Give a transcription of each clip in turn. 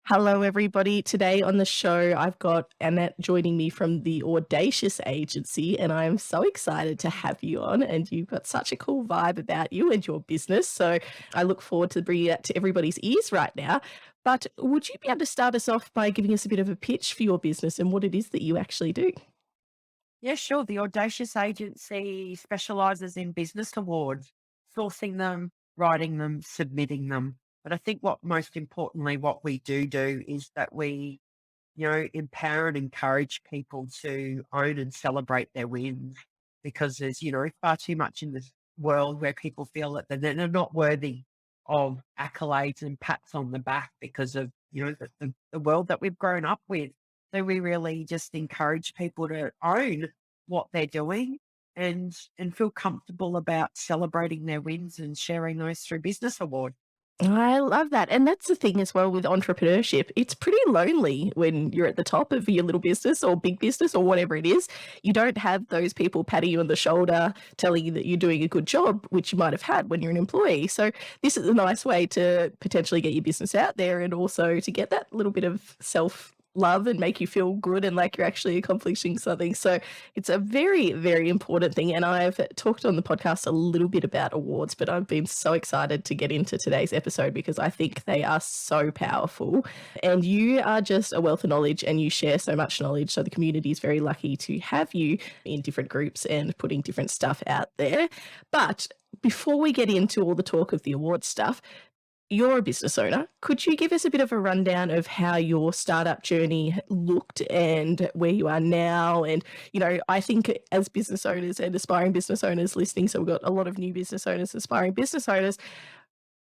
Hello, everybody. Today on the show, I've got Annette joining me from the Audacious Agency, and I'm so excited to have you on. And you've got such a cool vibe about you and your business. So I look forward to bringing that to everybody's ears right now. But would you be able to start us off by giving us a bit of a pitch for your business and what it is that you actually do? Yeah, sure. The Audacious Agency specializes in business awards, sourcing them, writing them, submitting them. But I think what most importantly, what we do is that we, empower and encourage people to own and celebrate their wins because there's, far too much in this world where people feel that they're not worthy of accolades and pats on the back because of, the world that we've grown up with. So we really just encourage people to own what they're doing and feel comfortable about celebrating their wins and sharing those through business awards. I love that. And that's the thing as well with entrepreneurship. It's pretty lonely when you're at the top of your little business or big business or whatever it is. You don't have those people patting you on the shoulder, telling you that you're doing a good job, which you might have had when you're an employee. So this is a nice way to potentially get your business out there and also to get that little bit of self love and make you feel good and like you're actually accomplishing something. So it's a very, very important thing. And I've talked on the podcast a little bit about awards, but I've been so excited to get into today's episode because I think they are so powerful. And you are just a wealth of knowledge and you share so much knowledge. So the community is very lucky to have you in different groups and putting different stuff out there. But before we get into all the talk of the award stuff, you're a business owner. Could you give us a bit of a rundown of how your startup journey looked and where you are now? And, I think as business owners and aspiring business owners listening, so we've got a lot of new business owners, aspiring business owners,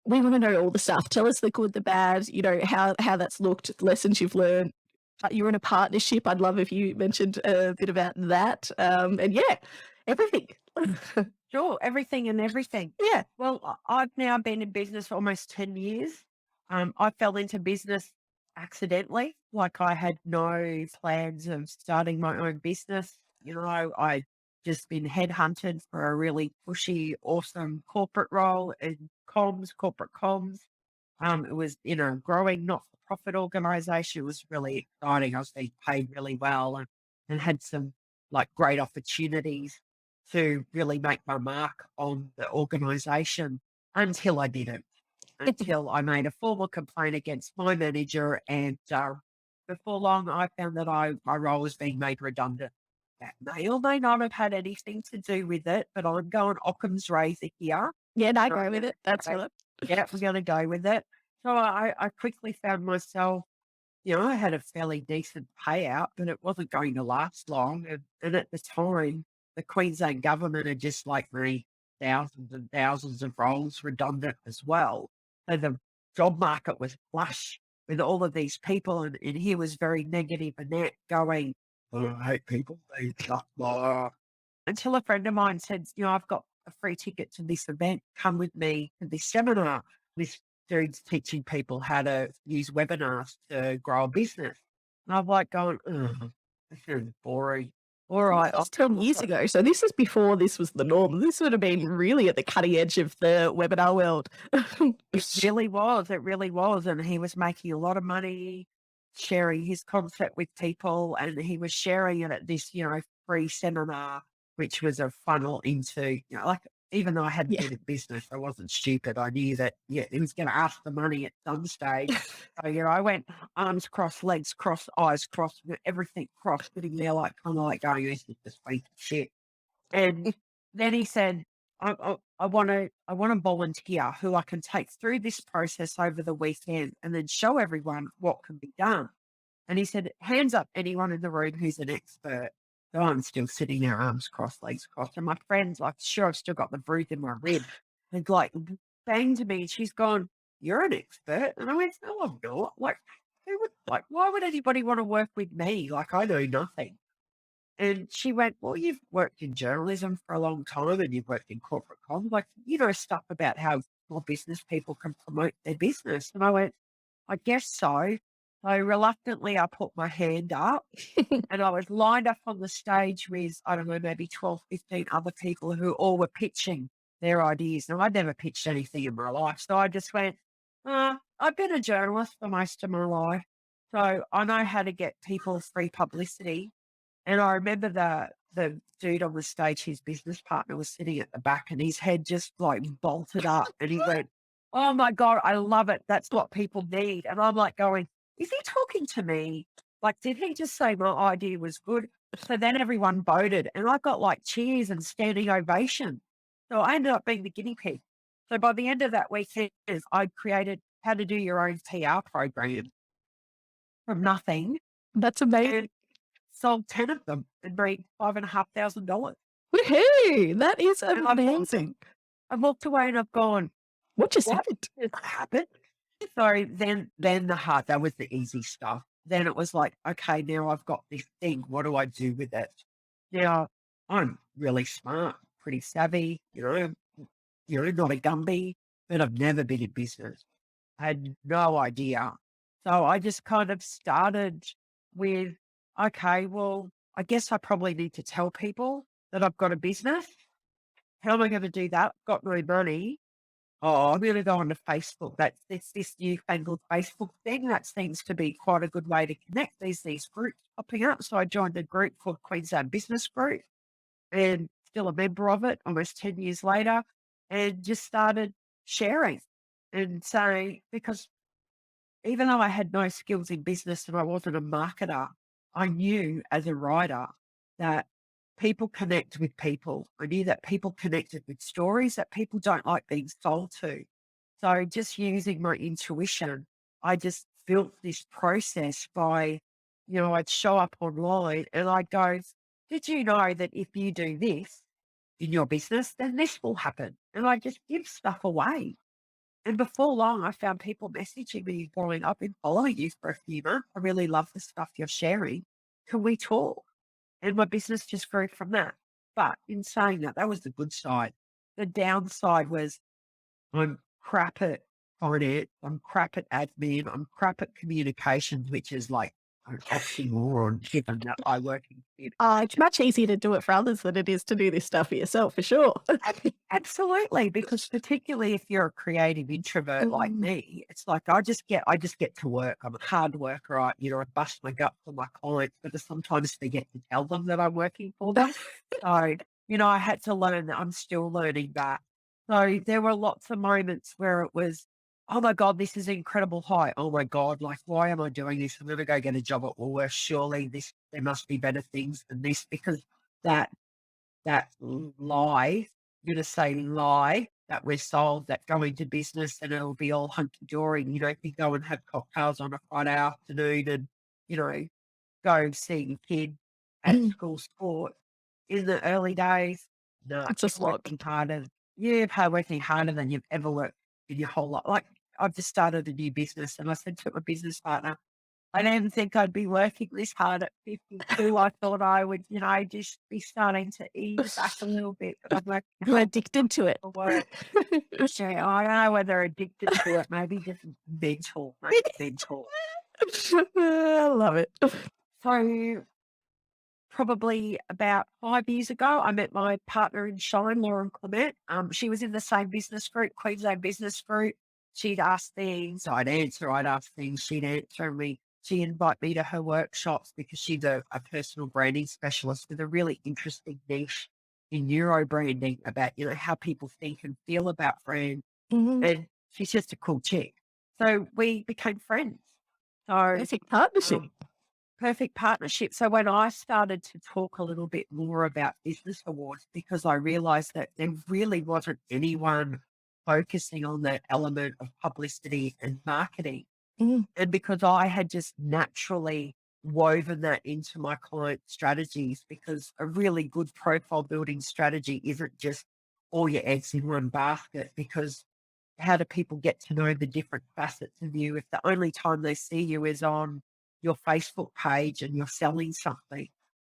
we want to know all the stuff. Tell us the good, the bad, how that's looked, lessons you've learned. You're in a partnership. I'd love if you mentioned a bit about that. And yeah, everything. Sure, everything and everything. Yeah. Well, I've now been in business for almost 10 years. I fell into business accidentally, like I had no plans of starting my own business. I just been headhunted for a really pushy, awesome corporate role in corporate comms. It was in a growing not-for-profit organization. It was really exciting. I was being paid really well and had some like great opportunities to really make my mark on the organization until I didn't, until I made a formal complaint against my manager. And before long, I found that my role was being made redundant. That may or may not have had anything to do with it, but I'm going Occam's razor here. Yeah, no, Right. go with it. That's right. Yeah, we're going to go with it. So I quickly found myself, I had a fairly decent payout, but it wasn't going to last long. And at the time, the Queensland government had just like made thousands and thousands of roles redundant as well. So the job market was flush with all of these people. And he was very negative and that going, "Oh, I hate people. They suck." Blah. Until a friend of mine said, I've got a free ticket to this event. Come with me to this seminar. This dude's teaching people how to use webinars to grow a business. And I'm like going, "Ugh, this is boring." All right. That's 10 years ago. So this is before this was the norm. This would have been really at the cutting edge of the webinar world. It really was. It really was. And he was making a lot of money sharing his concept with people. And he was sharing it at this, free seminar, which was a funnel into, like, even though I hadn't Yeah. been in business, I wasn't stupid. I knew that, he was going to ask the money at some stage. So, I went arms crossed, legs crossed, eyes crossed, everything crossed, sitting there like, kind of like going, this is just piece of shit. And then he said, I want to volunteer who I can take through this process over the weekend and then show everyone what can be done. And he said, hands up anyone in the room who's an expert. So I'm still sitting there, arms crossed, legs crossed. And my friend's like, sure, I've still got the bruise in my rib. And like banged me and she's gone, you're an expert. And I went, no, I'm not. Like, why would anybody want to work with me? Like, I know nothing. And she went, well, you've worked in journalism for a long time and you've worked in corporate comms. Like, stuff about how more business people can promote their business. And I went, I guess so. So reluctantly, I put my hand up and I was lined up on the stage with, I don't know, maybe 12, 15 other people who all were pitching their ideas. And I'd never pitched anything in my life. So I just went, I've been a journalist for most of my life. So I know how to get people free publicity. And I remember the dude on the stage, his business partner was sitting at the back and his head just like bolted up and he went, "Oh my God, I love it. That's what people need." And I'm like going, is he talking to me? Like, did he just say my idea was good? So then everyone voted and I got like cheers and standing ovation. So I ended up being the guinea pig. So by the end of that weekend, I created how to do your own PR program from nothing That's amazing. and sold 10 of them and made $5,500. Woohoo! That is And I've amazing. walked away and I've gone, What just what happened? just happened? So then that was the easy stuff. Then it was like, okay, now I've got this thing. What do I do with it? Now I'm really smart, pretty savvy, not a Gumby, but I've never been in business. I had no idea. So I just kind of started with, okay, well, I guess I probably need to tell people that I've got a business. How am I going to do that? Got no money. Oh, I'm going to go onto Facebook. That's this newfangled Facebook thing. That seems to be quite a good way to connect. There's these groups popping up. So I joined a group called Queensland Business Group and still a member of it almost 10 years later and just started sharing and saying, because even though I had no skills in business and I wasn't a marketer, I knew as a writer that people connect with people. I knew that people connected with stories that people don't like being sold to. So just using my intuition, I just built this process by, I'd show up online and I'd go, did you know that if you do this in your business, then this will happen? And I just give stuff away. And before long, I found people messaging me going, I've been following you for a few months. I really love the stuff you're sharing. Can we talk? And my business just grew from that. But in saying that, that was the good side. The downside was I'm crap at finance, I'm crap at admin, I'm crap at communications, which is like an oxymoron given that I work in It's much easier to do it for others than it is to do this stuff for yourself, for sure. Absolutely, because particularly if you're a creative introvert like me, it's like I just get to work. I'm a hard worker. I bust my gut for my clients, but I sometimes forget to tell them that I'm working for them. So, I had to learn that. I'm still learning that. So there were lots of moments where it was, oh my God, this is an incredible high. Oh my God, like, why am I doing this? I'm going to go get a job at Woolworths. Surely there must be better things than this, because that lie, I'm going to say lie, that we're sold that go into business and it'll be all hunky dory. You can go and have cocktails on a Friday afternoon and, go see your kid at school sport. In the early days, no, It's a slog. working harder than you've ever worked in your whole life. Like, I've just started a new business and I said to my business partner, I didn't think I'd be working this hard at 52. I thought I would, just be starting to ease back a little bit. But I'm like, You're addicted to it. So I don't know whether addicted to it, maybe just mental. I love it. So probably about 5 years ago, I met my partner in Shine, Lauren Clement. She was in the same business group, Queensland Business Group. She'd ask things, I'd answer. I'd ask things, she'd answer me. She'd invite me to her workshops because she's a personal branding specialist with a really interesting niche in neuro branding about, how people think and feel about brand. And she's just a cool chick. So we became friends. So Perfect partnership. perfect partnership. So when I started to talk a little bit more about business awards, because I realized that there really wasn't anyone focusing on that element of publicity and marketing. And because I had just naturally woven that into my client strategies, because a really good profile building strategy isn't just all your eggs in one basket, because how do people get to know the different facets of you if the only time they see you is on your Facebook page and you're selling something?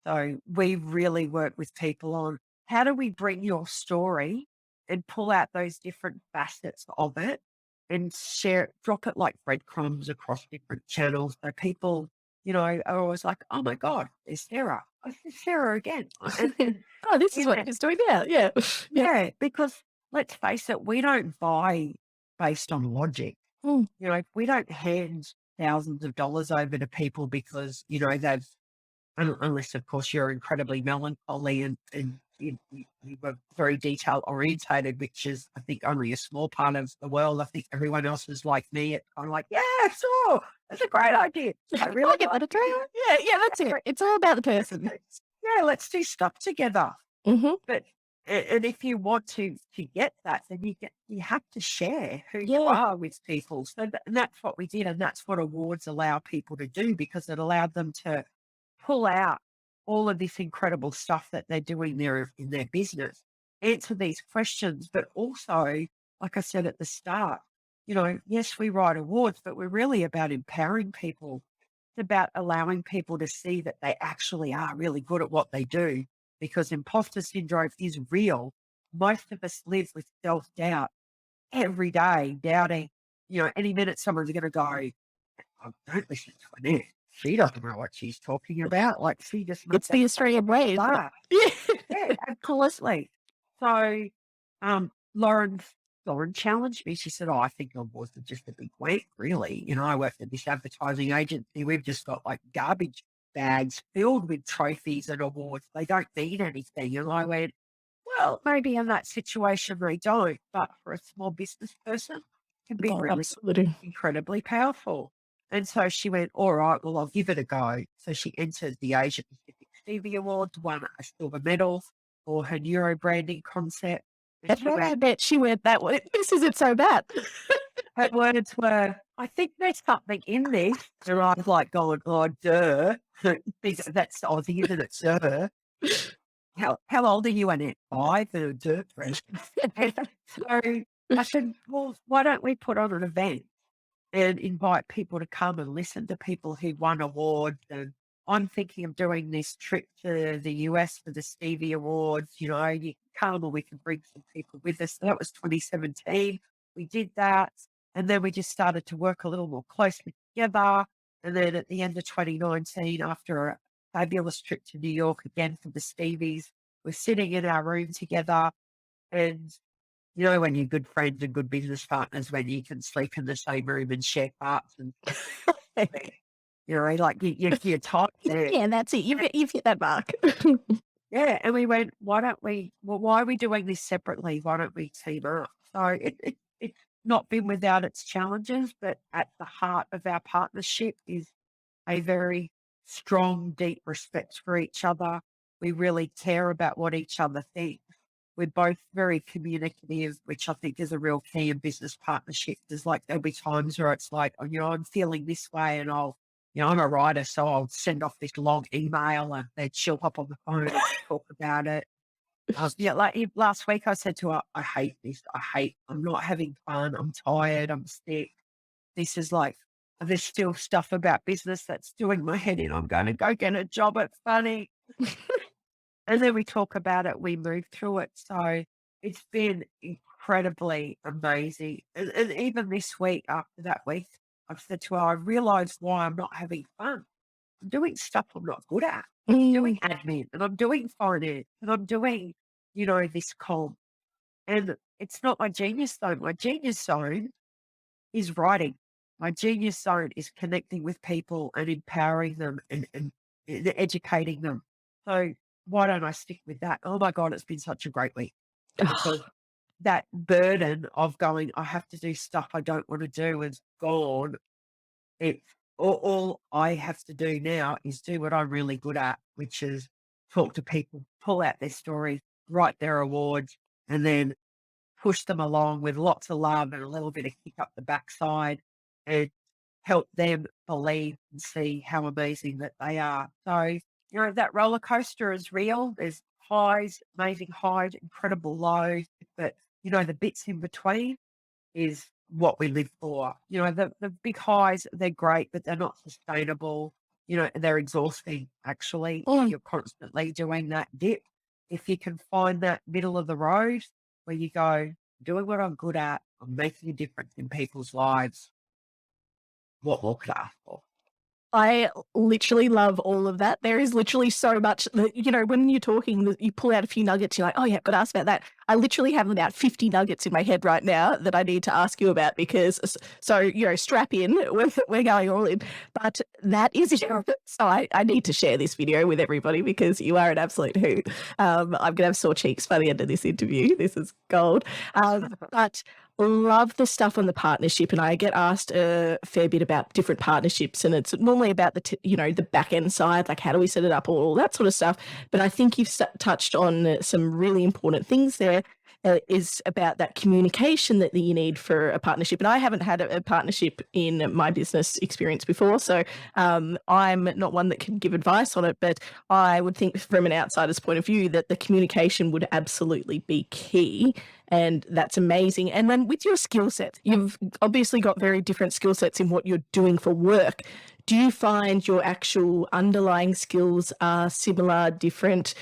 So we really work with people on how do we bring your story and pull out those different facets of it and drop it like breadcrumbs across different channels. So people, are always like, oh my God, there's Sarah. Oh, there's Sarah again. Oh, this is what he's doing now. Yeah. Yeah, because let's face it, we don't buy based on logic. We don't hand thousands of dollars over to people because, they've, unless of course you're incredibly melancholy and you were very detail orientated, which is, I think, only a small part of the world. I think everyone else is like me. It's kind of like, yeah, sure, that's a great idea. I really get that a try. Yeah, that's it. It's all about the person. Yeah, let's do stuff together. Mm-hmm. But and if you want to get that, then you have to share who you Yeah. are with people. So and that's what we did, and that's what awards allow people to do, because it allowed them to pull out all of this incredible stuff that they're doing there in their business, answer these questions, but also, like I said at the start, yes, we write awards, but we're really about empowering people. It's about allowing people to see that they actually are really good at what they do, because imposter syndrome is real. Most of us live with self-doubt every day, doubting, any minute someone's going to go, "Oh, don't listen to Annette. She doesn't know what she's talking about. Like, she just It's the Australian way. Yeah, absolutely." So, Lauren challenged me. She said, "Oh, I think awards are just a big wank, really. I worked at this advertising agency. We've just got like garbage bags filled with trophies and awards. They don't mean anything." And I went, "Well, maybe in that situation they don't, but for a small business person, it can be really Absolutely. incredibly powerful." And so she went, "All right, well, I'll give it a go." So she entered the Asia Pacific Stevie Awards, won a silver medal for her neuro branding concept. And I bet she went that way. This isn't so bad. her words were, "I think there's something in this." And I was like going, "Oh, duh." That's Aussie, isn't it, sir? How old are you, Annette? 5? Duh, friend. So I said, "Well, why don't we put on an event and invite people to come and listen to people who won awards?" And I'm thinking of doing this trip to the US for the Stevie Awards. You can come or we can bring some people with us. So that was 2017. We did that. And then we just started to work a little more closely together. And then at the end of 2019, after a fabulous trip to New York again for the Stevies, we're sitting in our room together. And when you're good friends and good business partners, when you can sleep in the same room and share parts and like you're tight there. Yeah, that's it. You've hit that mark. Yeah. And we went, why are we doing this separately? Why don't we team up? So it's not been without its challenges, but at the heart of our partnership is a very strong, deep respect for each other. We really care about what each other thinks. We're both very communicative, which I think is a real key in business partnerships. There'll be times where it's like, I'm feeling this way, and I'm a writer, so I'll send off this long email and then she'll hop on the phone and talk about it. Like last week I said to her, "I hate this. I'm not having fun. I'm tired. I'm sick. This is like, there's still stuff about business that's doing my head in. I'm going to go get a job at Funny." And then we talk about it, we move through it. So it's been incredibly amazing. And even this week, after that week, I've said to her, "I realized why I'm not having fun. I'm doing stuff I'm not good at. I'm doing admin and I'm doing finance and I'm doing, this comp. And it's not my genius zone. My genius zone is writing. My genius zone is connecting with people and empowering them and educating them. So why don't I stick with that?" Oh my God, it's been such a great week, because that burden of going, I have to do stuff I don't want to do, is gone. It's all I have to do now is do what I'm really good at, which is talk to people, pull out their stories, write their awards, and then push them along with lots of love and a little bit of kick up the backside, and help them believe and see how amazing that they are. So, that roller coaster is real. There's highs, amazing highs, incredible lows, but, the bits in between is what we live for. The big highs, they're great, but they're not sustainable. They're exhausting, actually. You're constantly doing that dip. If you can find that middle of the road where you go, doing what I'm good at, I'm making a difference in people's lives, what more could I ask for? I literally love all of that. There is literally so much that, you know, when you're talking, you pull out a few nuggets, you're like, oh yeah, got to ask about that. I literally have about 50 nuggets in my head right now that I need to ask you about because, so, you know, strap in, we're going all in. But that is it. So I need to share this video with everybody because you are an absolute hoot. I'm going to have sore cheeks by the end of this interview. This is gold. But love the stuff on the partnership, and I get asked a fair bit about different partnerships, and it's normally about the you know, the back end side, like how do we set it up, all that sort of stuff. But I think you've touched on some really important things there. Is about that communication that you need for a partnership. And I haven't had a partnership in my business experience before, so I'm not one that can give advice on it, but I would think from an outsider's point of view that the communication would absolutely be key. And that's amazing. And then with your skill set, you've obviously got very different skill sets in what you're doing for work. Do you find your actual underlying skills are similar, different,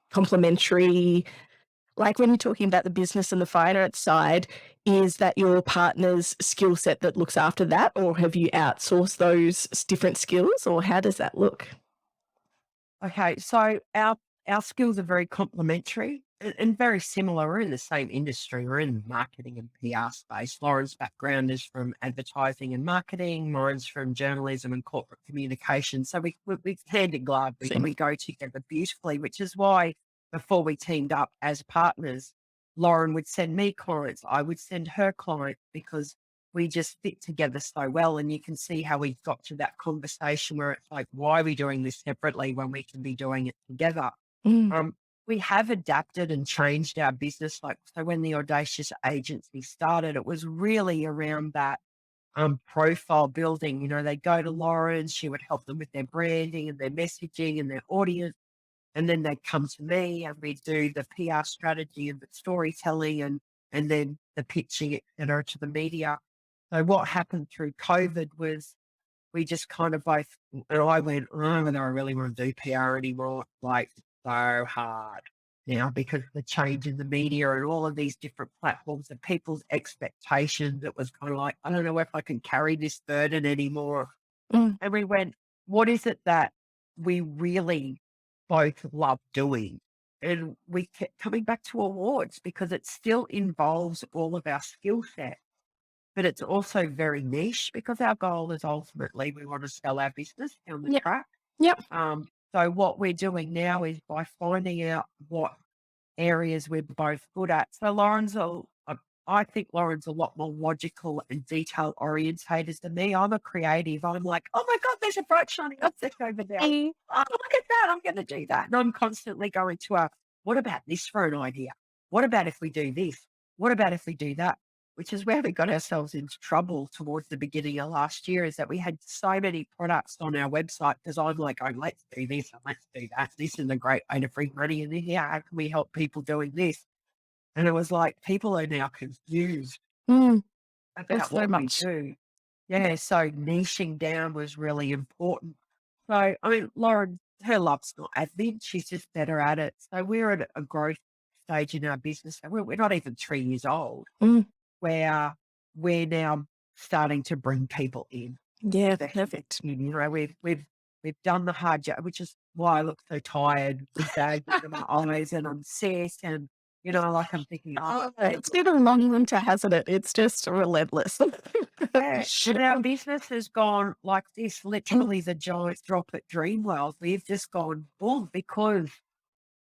complementary? Like when you're talking about the business and the finance side, is that your partner's skill set that looks after that, or have you outsourced those different skills, or how does that look? Okay, so our skills are very complementary and very similar. We're in the same industry. We're in marketing and PR space. Lauren's background is from advertising and marketing. Mine's from journalism and corporate communication. So we hand in glove. We go together beautifully, which is why before we teamed up as partners, Lauren would send me clients. I would send her clients because we just fit together so well. And you can see how we got to that conversation where it's like, why are we doing this separately when we can be doing it together? We have adapted and changed our business. Like, so when the Audacious Agency started, it was really around that profile building. You know, they'd go to Lauren, she would help them with their branding and their messaging and their audience. And then they'd come to me and we'd do the PR strategy and the storytelling and then the pitching, et cetera, to the media. So what happened through COVID was we just kind of both, and I went, I don't know, I really want to do PR anymore. Like, so hard now because of the change in the media and all of these different platforms and people's expectations. It was kind of like, I don't know if I can carry this burden anymore. And we went, what is it that we really both love doing? And we kept coming back to awards because it still involves all of our skill set, but it's also very niche because our goal is ultimately we want to sell our business down the track. Yep. So what we're doing now is by finding out what areas we're both good at. So I think Lauren's a lot more logical and detail orientated than me. I'm a creative. I'm like, oh my God, there's a bright shiny object over there. Oh, look at that. I'm going to do that. And I'm constantly going to what about this for an idea? What about if we do this? What about if we do that? Which is where we got ourselves into trouble towards the beginning of last year, is that we had so many products on our website because I'm like, oh, let's do this and let's do that. This is a great way to bring money in here. How can we help people doing this? And it was like, people are now confused about what we do. Yeah, so niching down was really important. So, I mean, Lauren, her love's not admin. She's just better at it. So we're at a growth stage in our business. We're not even 3 years old, where we're now starting to bring people in. Yeah, perfect. You know, we've done the hard job, which is why I look so tired with bags under my eyes and I'm sick and, you know, like I'm thinking, it's been a long winter, hasn't it? It's just relentless. yeah. And our business has gone like this, literally the giant drop at Dreamworld. We've just gone boom because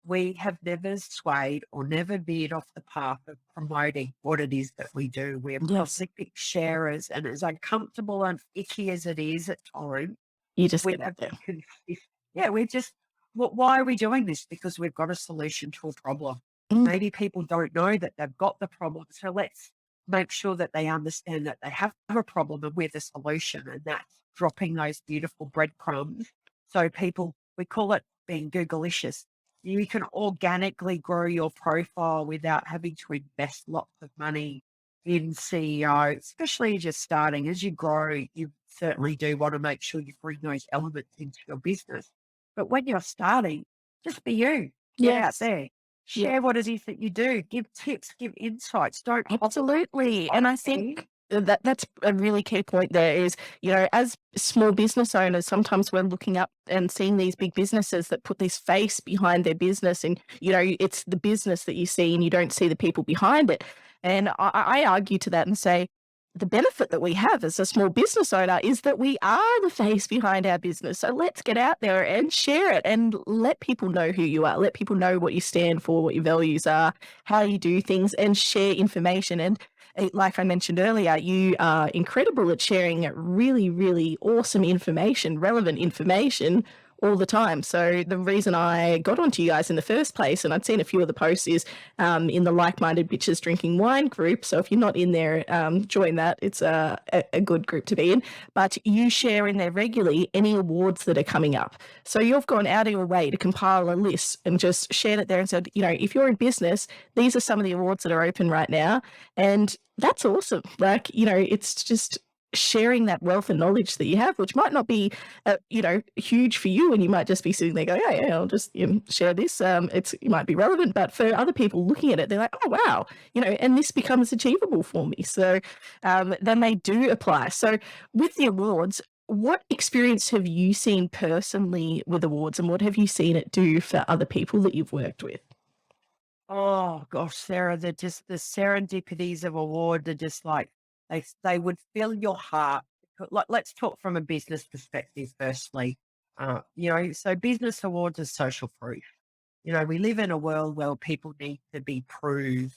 we have never swayed or never veered off the path of promoting what it is that we do. We're prolific sharers, and as uncomfortable and icky as it is at times, you just get out there. We're just, why are we doing this? Because we've got a solution to a problem. Maybe people don't know that they've got the problem. So let's make sure that they understand that they have a problem and we're the solution. And that's dropping those beautiful breadcrumbs. So people, we call it being Googleicious. You can organically grow your profile without having to invest lots of money in CEO, especially as you're starting. As you grow, you certainly do want to make sure you bring those elements into your business. But when you're starting, just be you. Get out there. Share what it is that you do. Give tips, give insights. Don't absolutely. And I think That's a really key point there is, as small business owners, sometimes we're looking up and seeing these big businesses that put this face behind their business and, it's the business that you see and you don't see the people behind it. And I argue to that and say the benefit that we have as a small business owner is that we are the face behind our business. So let's get out there and share it and let people know who you are. Let people know what you stand for, what your values are, how you do things, and share information. And like I mentioned earlier, you are incredible at sharing really, really awesome information, relevant information all the time. So the reason I got onto you guys in the first place, and I'd seen a few of the posts, is in the Like-Minded Bitches Drinking Wine group. So if you're not in there, join that. It's a good group to be in. But you share in there regularly any awards that are coming up. So you've gone out of your way to compile a list and just shared it there and said, if you're in business, these are some of the awards that are open right now. And that's awesome. Like, it's just sharing that wealth and knowledge that you have, which might not be, huge for you. And you might just be sitting there going, oh, yeah, I'll just share this. It might be relevant, but for other people looking at it, they're like, oh, wow, and this becomes achievable for me. So then they do apply. So with the awards, what experience have you seen personally with awards and what have you seen it do for other people that you've worked with? Oh gosh, Sarah, the serendipities of award are just like they would fill your heart. Like, let's talk from a business perspective firstly. So business awards are social proof. We live in a world where people need to be proved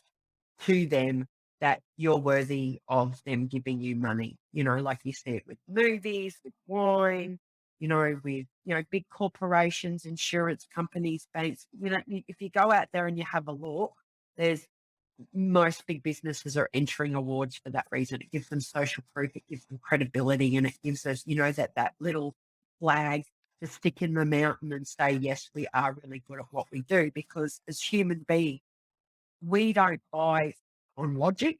to them that you're worthy of them giving you money. Like you see it with movies, with wine, with, big corporations, insurance companies, banks. If you go out there and you have a look, there's most big businesses are entering awards for that reason. It gives them social proof, it gives them credibility, and it gives us, that little flag to stick in the mountain and say, yes, we are really good at what we do. Because as human beings, we don't buy on logic.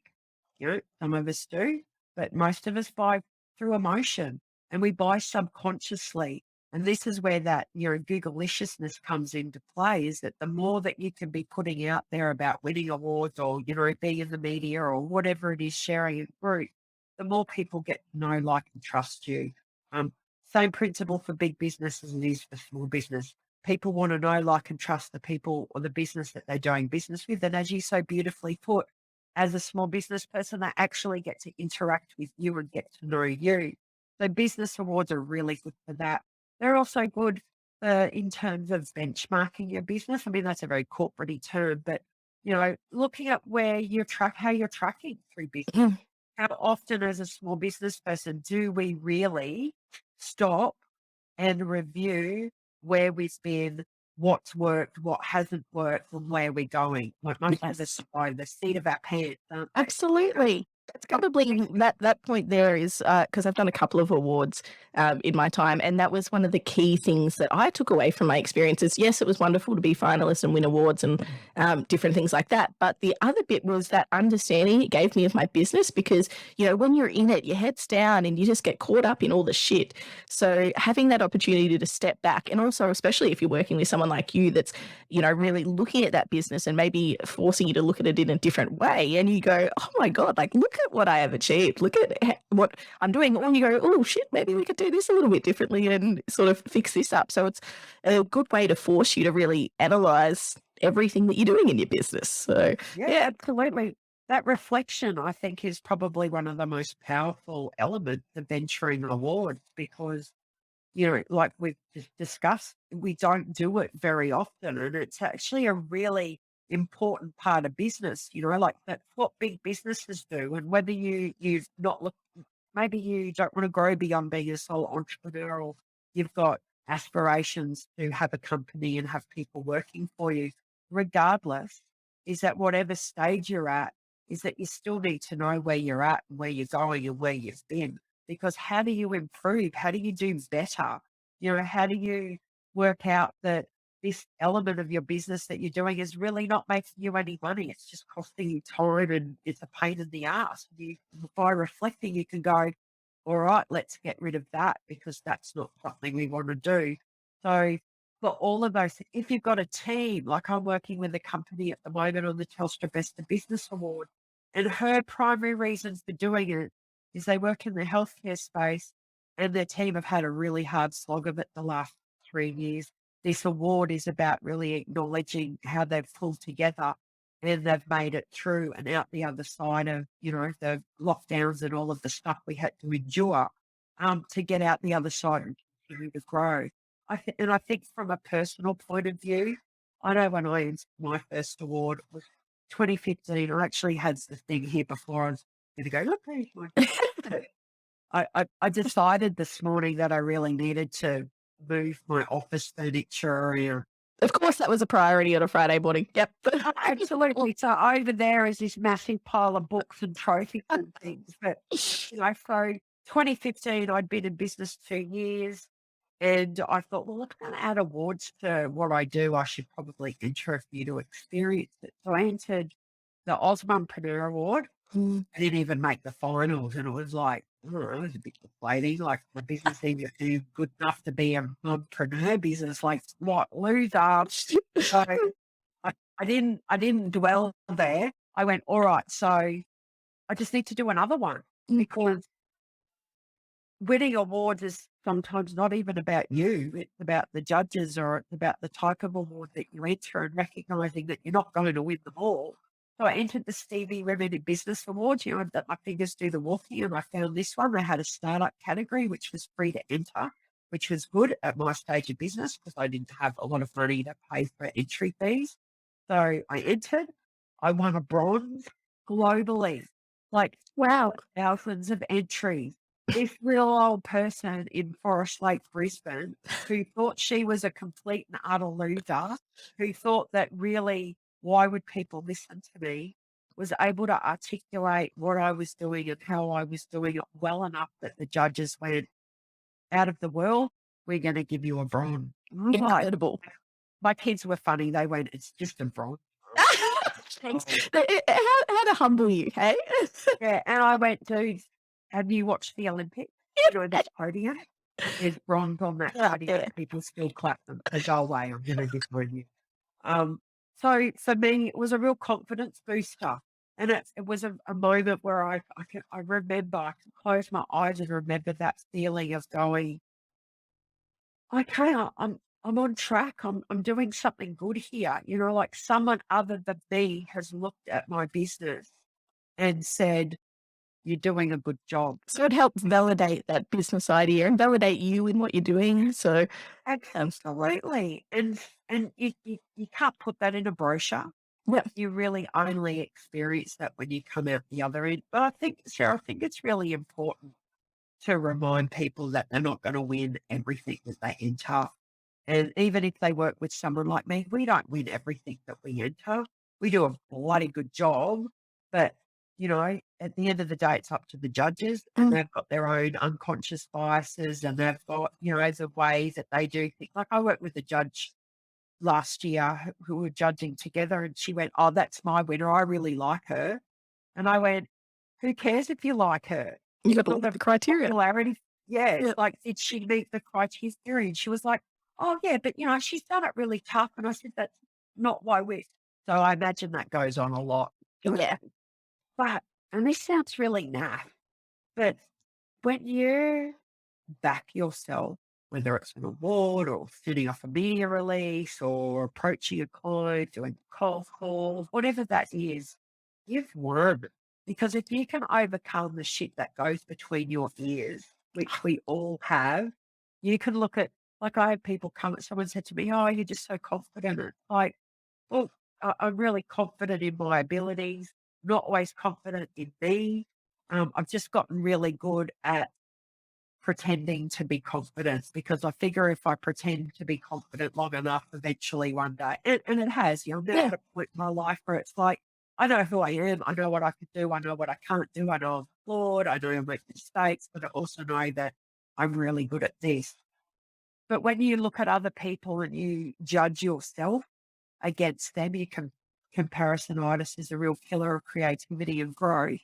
Some of us do, but most of us buy through emotion and we buy subconsciously. And this is where that, Googleiciousness comes into play, is that the more that you can be putting out there about winning awards or, being in the media or whatever it is, sharing a group, the more people get to know, like, and trust you. Um, Same principle for big business as it is for small business. People want to know, like, and trust the people or the business that they're doing business with. And as you so beautifully put, as a small business person, they actually get to interact with you and get to know you. So business awards are really good for that. They're also good in terms of benchmarking your business. I mean, that's a very corporate term, but looking at where how you're tracking through business. How often, as a small business person, do we really stop and review where we've been, what's worked, what hasn't worked, and where we're going? Like, most of us by the seat of our pants, aren't they? Absolutely. That's probably that point there is because I've done a couple of awards in my time, and that was one of the key things that I took away from my experiences. Yes, it was wonderful to be finalists and win awards and different things like that. But the other bit was that understanding it gave me of my business because, when you're in it, your head's down and you just get caught up in all the shit. So having that opportunity to step back, and also especially if you're working with someone like you that's, really looking at that business and maybe forcing you to look at it in a different way, and you go, oh my God, like, look at what I have achieved. Look at what I'm doing. And you go, oh shit, maybe we could do this a little bit differently and sort of fix this up. So it's a good way to force you to really analyze everything that you're doing in your business. So Yeah, absolutely. That reflection, I think, is probably one of the most powerful elements of venturing awards because, like we've just discussed, we don't do it very often. And it's actually a really important part of business, like that's what big businesses do. And whether you've not looked, maybe you don't want to grow beyond being a sole entrepreneur, or you've got aspirations to have a company and have people working for you, regardless, is that whatever stage you're at, is that you still need to know where you're at and where you're going and where you've been. Because how do you improve? How do you do better? How do you work out that this element of your business that you're doing is really not making you any money? It's just costing you time and it's a pain in the ass. By reflecting, you can go, all right, let's get rid of that because that's not something we want to do. So for all of those, if you've got a team, like I'm working with a company at the moment on the Telstra Best of Business Award, And her primary reason for doing it is they work in the healthcare space and their team have had a really hard slog of it the last 3 years. This award is about really acknowledging how they've pulled together and they've made it through and out the other side of, the lockdowns and all of the stuff we had to endure to get out the other side and continue to grow. And I think from a personal point of view, I know when I entered my first award, it was 2015. I actually had the thing here before I was going to go, look, there's my I decided this morning that I really needed to move my office furniture around. Of course, that was a priority on a Friday morning. Yep. Absolutely. So over there is this massive pile of books and trophies and things. But, so 2015, I'd been in business 2 years. And I thought, well, if I'm going to add awards to what I do, I should probably enter a few to experience it. So I entered the Osmompreneur Award. I didn't even make the finals. And it was like, I don't know, it was a bit deflating. Like, my business even good enough to be a mompreneur business. Like, what, loser? So I didn't dwell there. I went, all right, so I just need to do another one because winning awards is sometimes not even about you. It's about the judges or it's about the type of award that you enter and recognizing that you're not going to win them all. So I entered the Stevie Women in Business Awards, that my fingers do the walking, and I found this one. They had a startup category, which was free to enter, which was good at my stage of business because I didn't have a lot of money to pay for entry fees. So I entered, I won a bronze globally, like Wow. thousands of entries. This real old person in Forest Lake, Brisbane, who thought she was a complete and utter loser, who thought that really, why would people listen to me, was able to articulate what I was doing and how I was doing it well enough that the judges went, out of the world, we're going to give you a bronze. Incredible. My kids were funny. They went, it's just a bronze. Thanks. How to humble you, hey? Yeah, and I went, dude, have you watched the Olympics? That podium? There's bronze on that podium. Yeah. People still clap them. They go away. I'm going to disappoint you. So for me, it was a real confidence booster. And it was a moment where I remember, I can close my eyes and remember that feeling of going, okay, I'm on track. I'm doing something good here. Like someone other than me has looked at my business and said, you're doing a good job. So it helps validate that business idea and validate you in what you're doing. So Absolutely. And you can't put that in a brochure. yeah. You really only experience that when you come out the other end. But I think, Sarah, it's really important to remind people that they're not going to win everything that they enter. And even if they work with someone like me, we don't win everything that we enter. We do a bloody good job, but at the end of the day, it's up to the judges, and they've got their own unconscious biases, and they've got the ways that they do things. Like I worked with a judge last year who were judging together, and she went, "Oh, that's my winner. I really like her," and I went, "Who cares if you like her? You got to look at the criteria. Popularity, yeah. Like, did she meet the criteria?" And she was like, "Oh, yeah, but she's done it really tough." And I said, "That's not why we." So I imagine that goes on a lot. Yeah. But, and this sounds really naff, but when you back yourself, whether it's an award or setting off a media release or approaching a client, doing cold calls, whatever that is, you've won. Because if you can overcome the shit that goes between your ears, which we all have, you can look at, like I had people come, someone said to me, "Oh, you're just so confident." It's like, well, I'm really confident in my abilities, not always confident in me. I've just gotten really good at pretending to be confident because I figure if I pretend to be confident long enough, eventually one day, and it has, I'm now at a point in my life where it's like, I know who I am, I know what I can do, I know what I can't do, I know I'm flawed, I know I make mistakes, but I also know that I'm really good at this. But when you look at other people and you judge yourself against them, comparisonitis is a real killer of creativity and growth,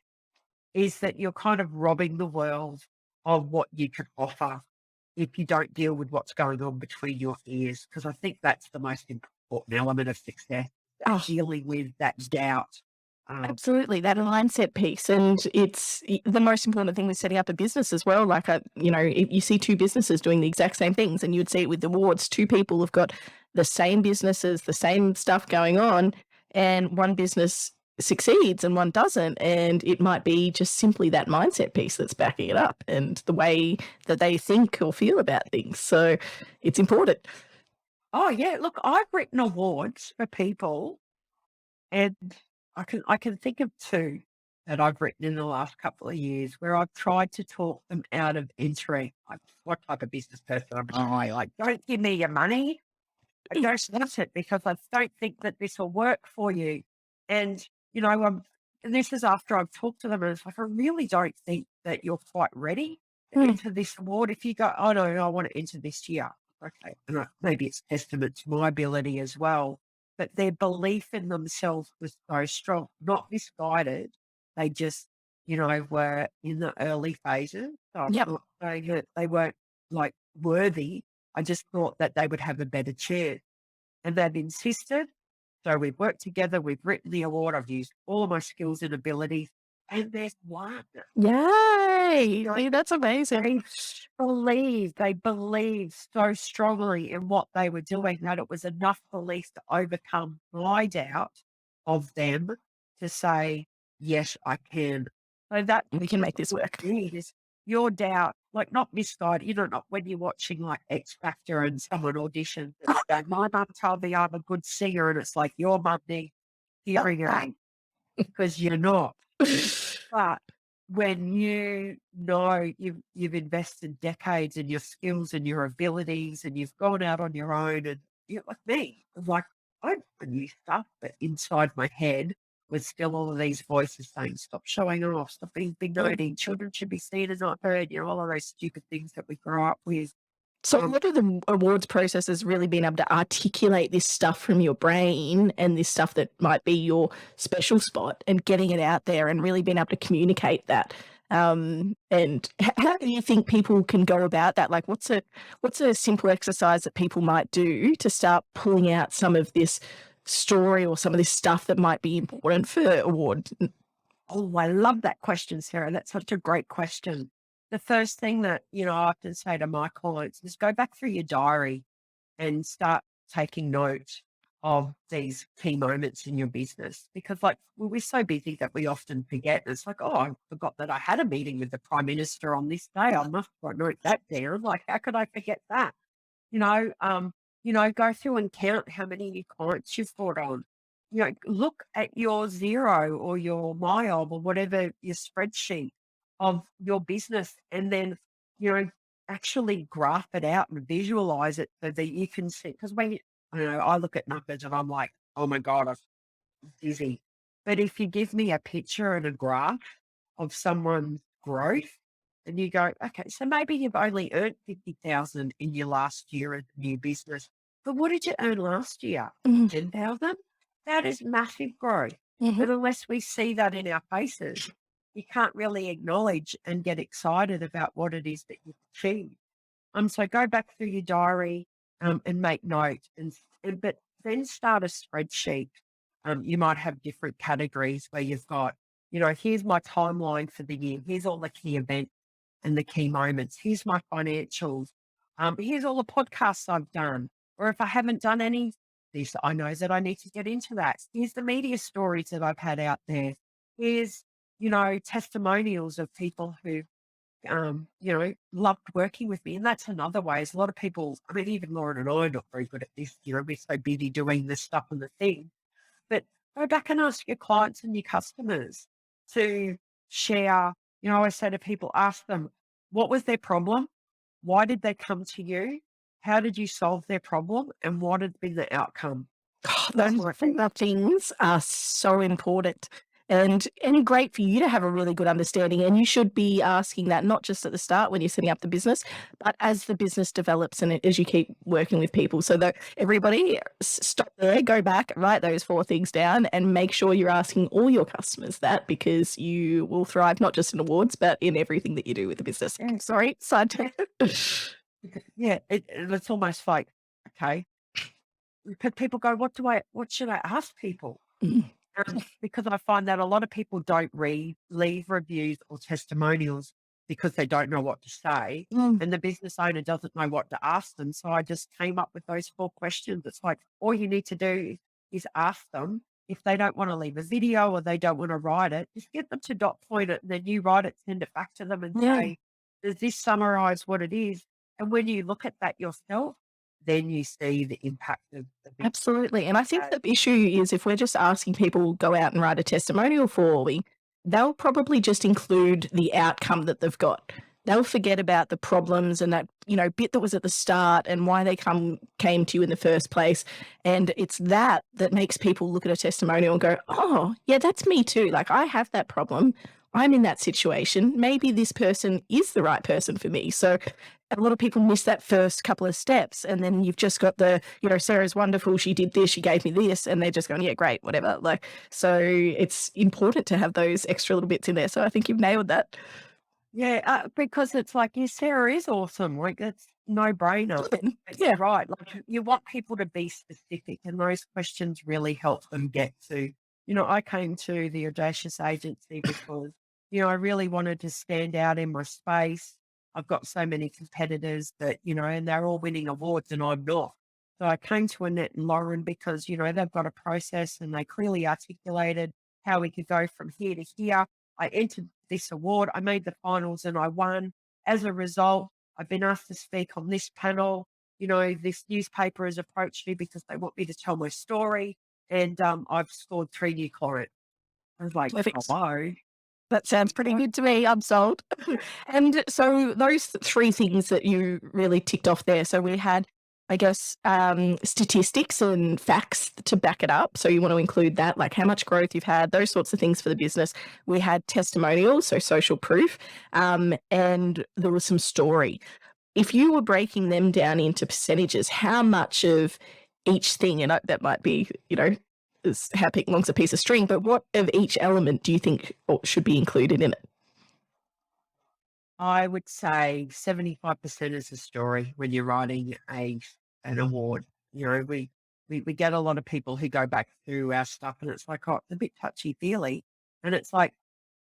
is that you're kind of robbing the world of what you can offer if you don't deal with what's going on between your ears. Because I think that's the most important element of success, dealing with that doubt Absolutely, that mindset piece, and it's the most important thing with setting up a business as well. Like, if you see two businesses doing the exact same things, and you would see it with the awards, two people have got the same businesses, the same stuff going on, and one business succeeds and one doesn't, and it might be just simply that mindset piece that's backing it up, and the way that they think or feel about things. So, it's important. Oh yeah, look, I've written awards for people, and I can think of two that I've written in the last couple of years where I've tried to talk them out of entering. Like, what type of business person am I? Like, don't give me your money. I don't want it because I don't think that this will work for you. And and this is after I've talked to them, and it's like, I really don't think that you're quite ready to Mm. enter this award. If you go, oh no, I want to enter this year. Okay. And maybe it's testament to my ability as well. But their belief in themselves was so strong, not misguided. They just, were in the early phases. So I'm Yep. not saying that they weren't like worthy. I just thought that they would have a better chance. And they've insisted. So we've worked together. We've written the award. I've used all of my skills and abilities. And there's one. Yay! Like, That's amazing. they believed so strongly in what they were doing that it was enough belief to overcome my doubt of them to say, yes, I can. So that We can make this work. is your doubt, like not misguided, not when you're watching like X Factor and someone auditions and they go, my mum told me I'm a good singer, and it's like your mum needs hearing aid because you're not. But when you've invested decades in your skills and your abilities, and you've gone out on your own, and like me, I'm like, I knew stuff, but inside my head was still all of these voices saying, stop showing off, stop being big noting, children should be seen and not heard, all of those stupid things that we grow up with. So a lot of the awards process has really been able to articulate this stuff from your brain and this stuff that might be your special spot, and getting it out there and really being able to communicate that. And how do you think people can go about that? Like, what's a simple exercise that people might do to start pulling out some of this story or some of this stuff that might be important for award? Oh, I love that question, Sarah. That's such a great question. The first thing that, I often say to my clients is go back through your diary and start taking note of these key moments in your business, because like we're so busy that we often forget. It's like, oh, I forgot that I had a meeting with the Prime Minister on this day. I must note that down. Like, how could I forget that? Go through and count how many new clients you've brought on. Look at your Zero or your MyOb or whatever your spreadsheet of your business, and then, actually graph it out and visualize it so that you can see. Because I look at numbers and I'm like, oh my God, I'm dizzy. But if you give me a picture and a graph of someone's growth, and you go, okay, so maybe you've only earned 50,000 in your last year as a new business, but what did you earn last year? 10,000? That is massive growth. But unless we see that in our faces, you can't really acknowledge and get excited about what it is that you've achieved. So go back through your diary and make note, but then start a spreadsheet. You might have different categories where you've got, here's my timeline for the year. Here's all the key events and the key moments. Here's my financials. Here's all the podcasts I've done. Or if I haven't done any, this, I know that I need to get into that. Here's the media stories that I've had out there. Here's, testimonials of people who, loved working with me. And that's another way. Is a lot of people, I mean, even Lauren and I are not very good at this. We're so busy doing this stuff and the thing. But go back and ask your clients and your customers to share. I always say to people, ask them, what was their problem? Why did they come to you? How did you solve their problem? And what had been the outcome? Those things are so important, and great for you to have a really good understanding. And you should be asking that not just at the start when you're setting up the business, but as the business develops and as you keep working with people. So that everybody stop there, go back, write those 4 things down, and make sure you're asking all your customers that, because you will thrive not just in awards, but in everything that you do with the business. Sorry, side tangent. Yeah, it's almost like, okay. But people go, what should I ask people? because I find that a lot of people don't leave reviews or testimonials because they don't know what to say, Mm, and the business owner doesn't know what to ask them. So I just came up with those 4 questions. It's like all you need to do is ask them. If they don't want to leave a video or they don't want to write it, just get them to dot point it and then you write it, send it back to them and yeah. say, does this summarize what it is? And when you look at that yourself, then you see the impact of the business. Absolutely. And I think the issue is if we're just asking people go out and write a testimonial for me, they'll probably just include the outcome that they've got. They'll forget about the problems and that, bit that was at the start and why they came to you in the first place. And it's that makes people look at a testimonial and go, oh, yeah, that's me too. Like I have that problem. I'm in that situation. Maybe this person is the right person for me. So a lot of people miss that first couple of steps. And then you've just got Sarah's wonderful. She did this. She gave me this. And they're just going, yeah, great, whatever. So it's important to have those extra little bits in there. So I think you've nailed that. Yeah, because it's like, yeah, Sarah is awesome. Like, it's no brainer. Yeah. Right. Like, you want people to be specific, and those questions really help them get to. I came to the Audacious Agency because, I really wanted to stand out in my space. I've got so many competitors that, and they're all winning awards and I'm not. So I came to Annette and Lauren because, they've got a process and they clearly articulated how we could go from here to here. I entered this award. I made the finals and I won. As a result, I've been asked to speak on this panel. This newspaper has approached me because they want me to tell my story. And I've scored 3 new clients. I was like, Perfect. hello. That sounds pretty good to me. I'm sold. And so those 3 things that you really ticked off there. So we had, I guess, statistics and facts to back it up. So you want to include that, like how much growth you've had, those sorts of things for the business. We had testimonials, so social proof, and there was some story. If you were breaking them down into percentages, how much of each thing, and that might be, is how long's a piece of string, but what of each element do you think should be included in it? I would say 75% is the story when you're writing an award. We get a lot of people who go back through our stuff and it's like, oh, it's a bit touchy-feely. And it's like,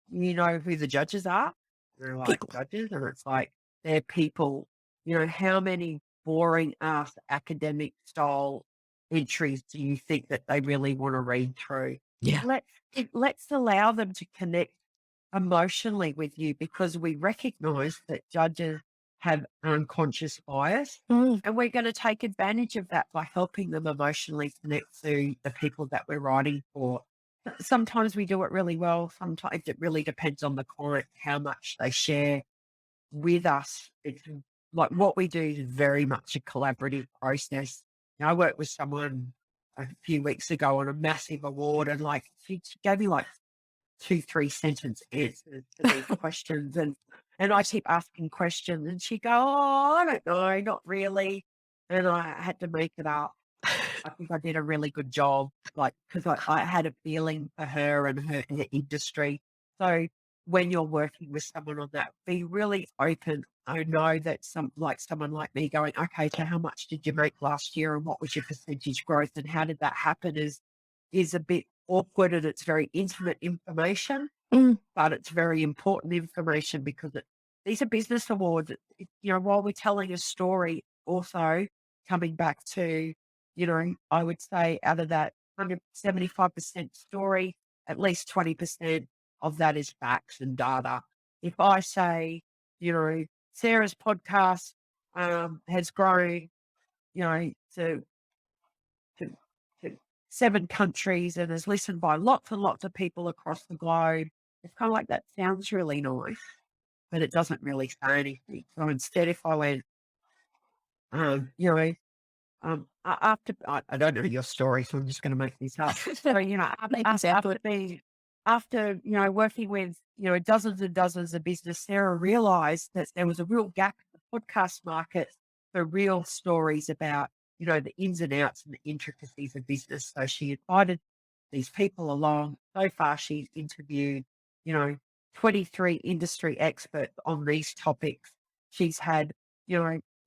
you know who the judges are? They're like judges, and it's like, they're people. How many boring ass academic style entries do you think that they really want to read through? Yeah. Let's allow them to connect emotionally with you, because we recognize that judges have unconscious bias, Mm. and we're going to take advantage of that by helping them emotionally connect to the people that we're writing for. Sometimes we do it really well. Sometimes it really depends on the client, how much they share with us. It's like what we do is very much a collaborative process. I worked with someone a few weeks ago on a massive award, and like she gave me like 2-3 sentence answers to these questions, and I keep asking questions, and she go, "Oh, I don't know, not really," and I had to make it up. I think I did a really good job, like, because I had a feeling for her and her industry. So when you're working with someone on that, be really open. I know that someone like me going, okay, so how much did you make last year and what was your percentage growth and how did that happen is a bit awkward, and it's very intimate information, Mm. but it's very important information because these are business awards. While we're telling a story, also coming back to, I would say out of that 175% story, at least 20% of that is facts and data. If I say, Sarah's podcast has grown, to to, to 7 countries and is listened by lots and lots of people across the globe. It's kind of like that sounds really nice, but it doesn't really say anything. So instead, if I went, after I don't know your story, so I'm just going to make this up. So after working with dozens and dozens of business, Sarah realised that there was a real gap in the podcast market for real stories about the ins and outs and the intricacies of business. So she invited these people along. So far, she's interviewed 23 industry experts on these topics. She's had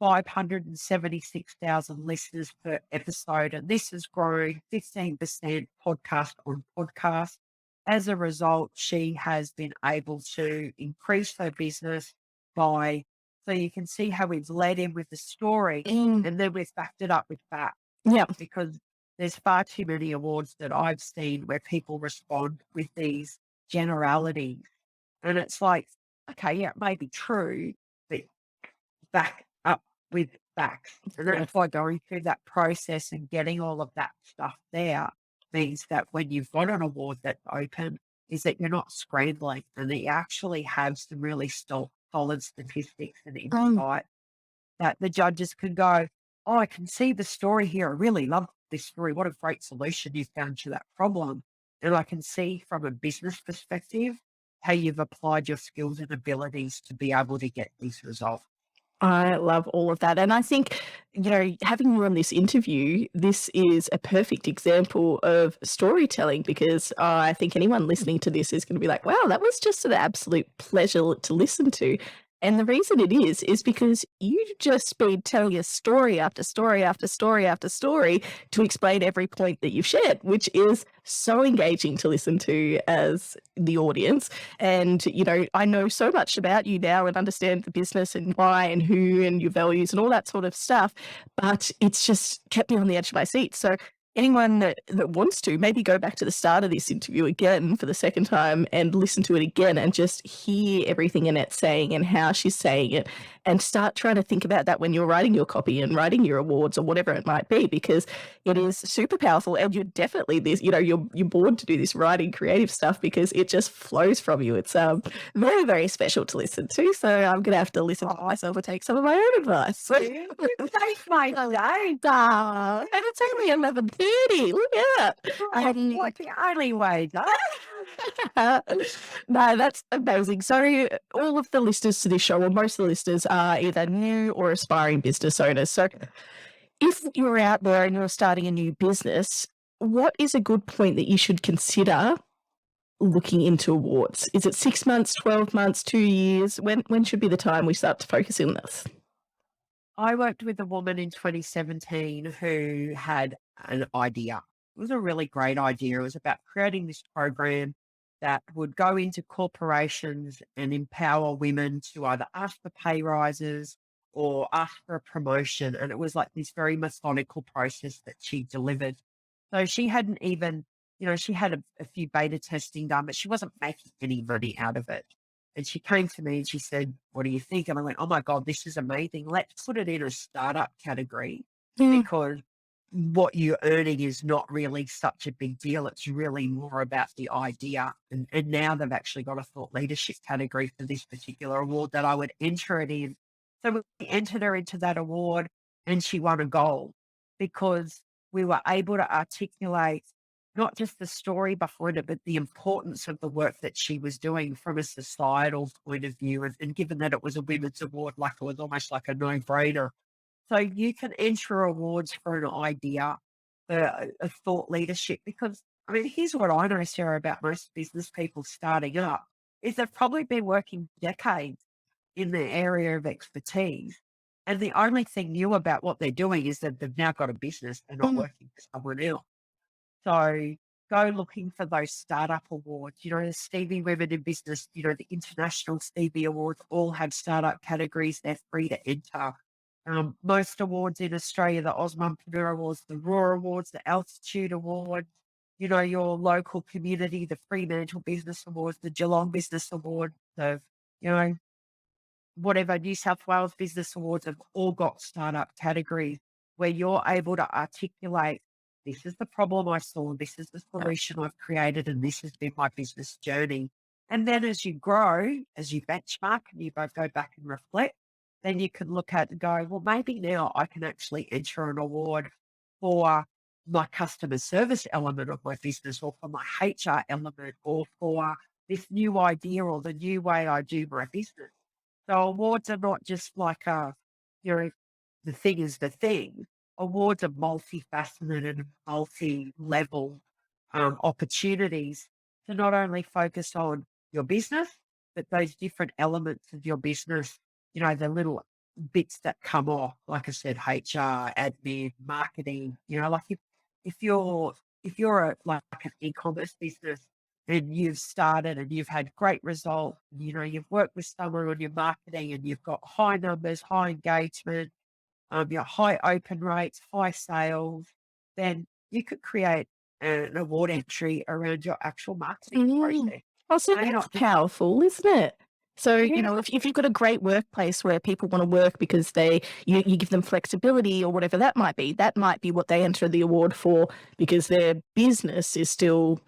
576,000 listeners per episode. And this has grown 15% podcast on podcast. As a result, she has been able to increase her business by, so you can see how we've led in with the story Mm. and then we've backed it up with facts, Yeah. because there's far too many awards that I've seen where people respond with these generalities. And it's like, okay, yeah, it may be true, but back up with facts. And that's why going through that process and getting all of that stuff there means that when you've got an award that's open, is that you're not scrambling and that you actually have some really solid statistics and Mm. insight that the judges can go, oh, I can see the story here. I really love this story. What a great solution you've found to that problem. And I can see from a business perspective how you've applied your skills and abilities to be able to get these results. I love all of that. And I think, having you on this interview, this is a perfect example of storytelling, because I think anyone listening to this is going to be like, wow, that was just an absolute pleasure to listen to. And the reason it is because you've just been telling us story after story after story after story to explain every point that you've shared, which is so engaging to listen to as the audience. And, I know so much about you now and understand the business and why and who and your values and all that sort of stuff, but it's just kept me on the edge of my seat. So anyone that wants to, maybe go back to the start of this interview again for the second time and listen to it again and just hear everything Annette's saying and how she's saying it, and start trying to think about that when you're writing your copy and writing your awards or whatever it might be, because it is super powerful. And you're definitely you're born to do this writing creative stuff because it just flows from you. It's very, very special to listen to. So I'm going to have to listen to myself and take some of my own advice. Thanks, my day. And it's only 11:30. Look at that. What the only way, No, that's amazing. So all of the listeners to this show, or most of the listeners, are either new or aspiring business owners. So if you're out there and you're starting a new business, what is a good point that you should consider looking into awards? Is it 6 months, 12 months, 2 years? When should be the time we start to focus on this? I worked with a woman in 2017 who had an idea. It was a really great idea. It was about creating this program that would go into corporations and empower women to either ask for pay rises or ask for a promotion. And it was like this very methodical process that she delivered. So she hadn't even, she had a few beta testing done, but she wasn't making any money out of it. And she came to me and she said, what do you think? And I went, oh my God, this is amazing. Let's put it in a startup category, because what you're earning is not really such a big deal. It's really more about the idea. And now they've actually got a thought leadership category for this particular award that I would enter it in. So we entered her into that award and she won a gold because we were able to articulate not just the story behind it, but the importance of the work that she was doing from a societal point of view. And given that it was a women's award, like it was almost like a no-brainer. So you can enter awards for an idea, for a thought leadership, because, here's what I know, Sarah, about most business people starting up, is they've probably been working decades in their area of expertise. And the only thing new about what they're doing is that they've now got a business and not working for someone else. So go looking for those startup awards. The Stevie Women in Business, the International Stevie Awards all have startup categories. They're free to enter. Most awards in Australia, the Osmompreneur Awards, the Raw Awards, the Altitude Award, your local community, the Fremantle Business Awards, the Geelong Business Award, the, whatever, New South Wales Business Awards have all got startup categories where you're able to articulate, this is the problem I saw, this is the solution I've created, and this has been my business journey. And then as you grow, as you benchmark and you both go back and reflect, then you can look at and go, well, maybe now I can actually enter an award for my customer service element of my business, or for my HR element, or for this new idea or the new way I do my business. So awards are not just like the thing is the thing. Awards are multifaceted and multi-level opportunities to not only focus on your business, but those different elements of your business, the little bits that come off, like I said, HR, admin, marketing, like if you're like an e-commerce business and you've started and you've had great results, you've worked with someone on your marketing and you've got high numbers, high engagement, high open rates, high sales, then you could create an award entry around your actual marketing process. Oh, so You're that's not just, powerful, isn't it? So, yeah, if you've got a great workplace where people want to work because you give them flexibility or whatever that might be what they enter the award for because their business is still,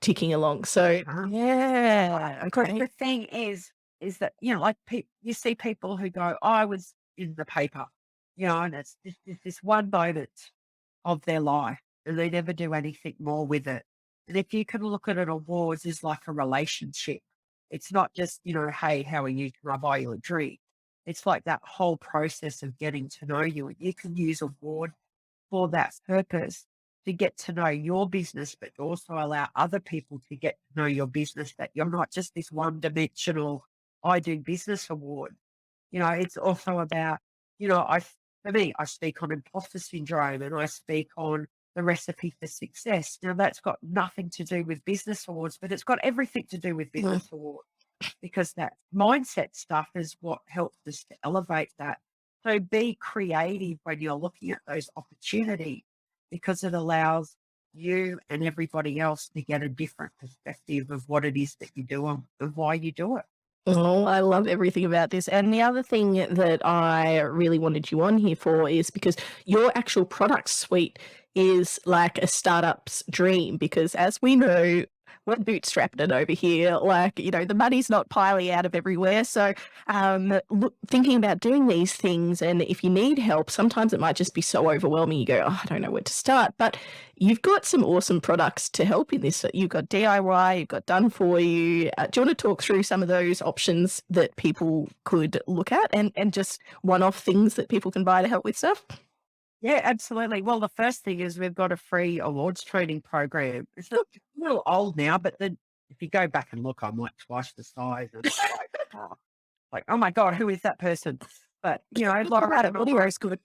ticking along. So, yeah, because okay. the thing is that, like you see people who go, I was in the paper, and it's this one moment of their life and they never do anything more with it. And if you can look at an awards as like a relationship, it's not just, hey, how are you? Can I buy you a drink? It's like that whole process of getting to know you. And you can use award for that purpose to get to know your business, but also allow other people to get to know your business, that you're not just this one dimensional, I do business award. It's also about, for me, I speak on imposter syndrome and I speak on the recipe for success. Now, that's got nothing to do with business awards, but it's got everything to do with business awards because that mindset stuff is what helps us to elevate that. So be creative when you're looking at those opportunities because it allows you and everybody else to get a different perspective of what it is that you do and why you do it. Oh, I love everything about this. And the other thing that I really wanted you on here for is because your actual product suite is like a startup's dream. Because as we know, we're bootstrapping it over here. Like, the money's not piling out of everywhere. So, thinking about doing these things, and if you need help, sometimes it might just be so overwhelming. You go, oh, I don't know where to start. But you've got some awesome products to help in this. You've got DIY, you've got done for you. Do you want to talk through some of those options that people could look at and just one-off things that people can buy to help with stuff? Yeah, absolutely. Well, the first thing is we've got a free awards training program. It's a little old now, but then if you go back and look, I'm like twice the size. And it's like, oh my God, who is that person? But, Audio is good.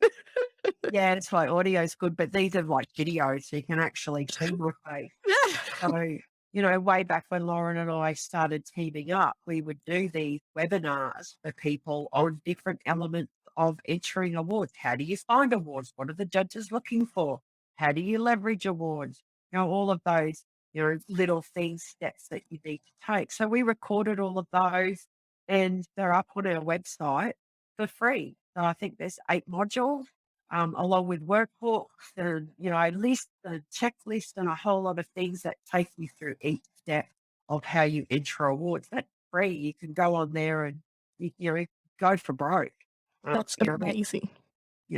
yeah, it's like audio's good, but these are like videos, so you can actually see my face. So, way back when Lauren and I started teaming up, we would do these webinars for people on different elements of entering awards. How do you find awards? What are the judges looking for? How do you leverage awards? All of those, little things, steps that you need to take. So we recorded all of those and they're up on our website for free. So I think there's 8 modules. Along with workbooks and, a list, a checklist and a whole lot of things that take you through each step of how you enter awards. That's free. You can go on there and, go for broke. That's amazing.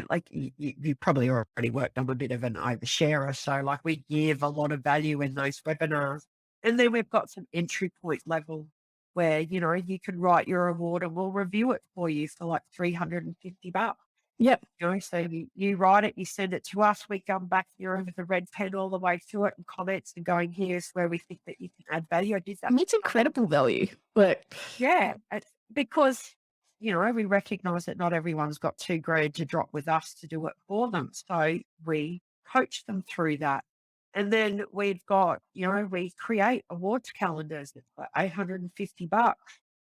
Like you probably already worked on a bit of an oversharer. So like we give a lot of value in those webinars. And then we've got some entry point level where, you can write your award and we'll review it for you for like $350. Yep. So you write it, you send it to us, we come back here with a red pen all the way through it and comments and going, here's where we think that you can add value. I did that. It's incredible value. But Yeah, it's because, we recognize that not everyone's got $2,000 to drop with us to do it for them. So we coach them through that. And then we've got, we create awards calendars. It's like $850.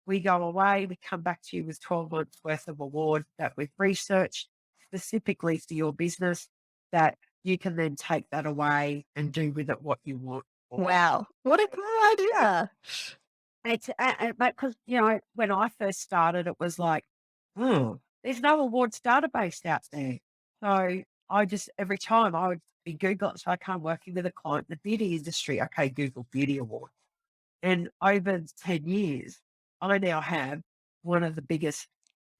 We go away, we come back to you with 12 months worth of awards that we've researched specifically for your business that you can then take that away and do with it what you want. wow, what a cool idea. It's because, when I first started, it was like, oh, there's no awards database out there. So I just, every time I would be Googling, so I come working with a client in the beauty industry. Okay, Google Beauty Award. And over 10 years, I now have one of the biggest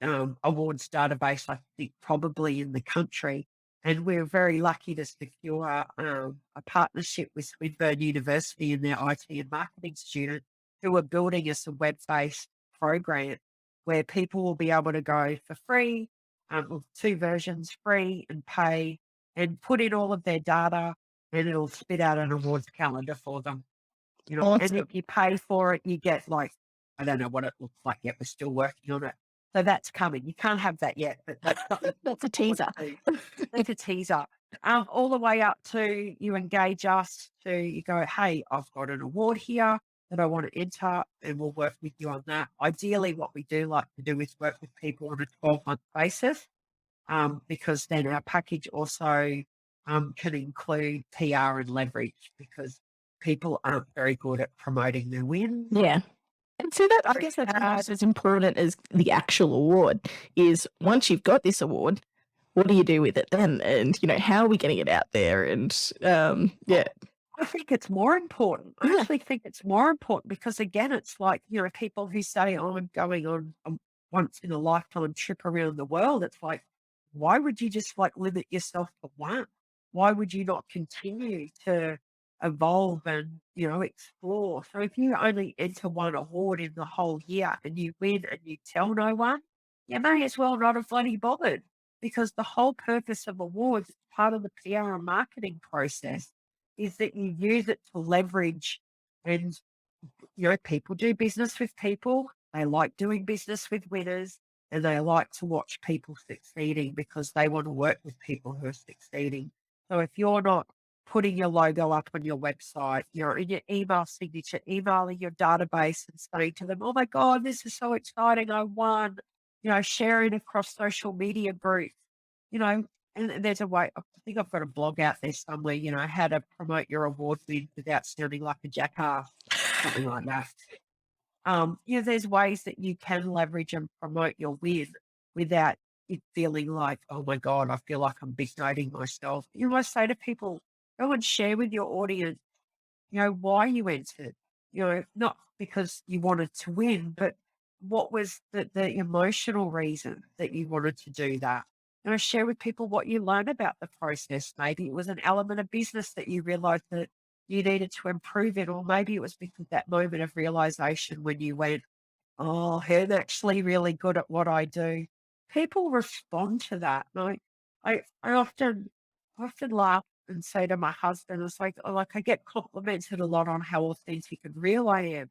awards database, I think, probably in the country. And we're very lucky to secure a partnership with Swinburne University and their IT and marketing student who are building us a web-based program where people will be able to go for free, with 2 versions, free and pay, and put in all of their data and it'll spit out an awards calendar for them. And Awesome. if you pay for it, you get like, I don't know what it looks like yet. We're still working on it. So that's coming. You can't have that yet, but that's something That's a I want teaser. to do. That's a teaser. All the way up to you engage us to you go, hey, I've got an award here that I want to enter, and we'll work with you on that. Ideally, what we do like to do is work with people on a 12-month basis, because then our package also can include PR and leverage, because people aren't very good at promoting their wins. Yeah. And so that, I guess that's almost as important as the actual award is once you've got this award, what do you do with it then? And, how are we getting it out there? And, yeah. I think it's more important. I Yeah. actually think it's more important because, again, it's like, people who say, oh, I'm going on a once in a lifetime trip around the world. It's like, why would you just limit yourself to one? Why would you not continue to evolve and, explore? So if you only enter one award in the whole year and you win and you tell no one, you may as well not have bloody bothered, because the whole purpose of awards, it's part of the PR and marketing process, is that you use it to leverage. And, people do business with people. They like doing business with winners, and they like to watch people succeeding because they want to work with people who are succeeding. So if you're not putting your logo up on your website, in your email signature, emailing your database and saying to them, oh my God, this is so exciting, I won, sharing across social media groups, you know, and there's a way, I think I've got a blog out there somewhere, how to promote your award win without sounding like a jackass, something like that. There's ways that you can leverage and promote your win without it feeling like, oh my God, I feel like I'm big noting myself. You must say to people, go and share with your audience, why you entered, not because you wanted to win, but what was the emotional reason that you wanted to do that. Share with people what you learned about the process. Maybe it was an element of business that you realized that you needed to improve it, or maybe it was because that moment of realization when you went, oh, I'm actually really good at what I do. People respond to that. And I often laugh and say to my husband, it's like, I get complimented a lot on how authentic and real I am.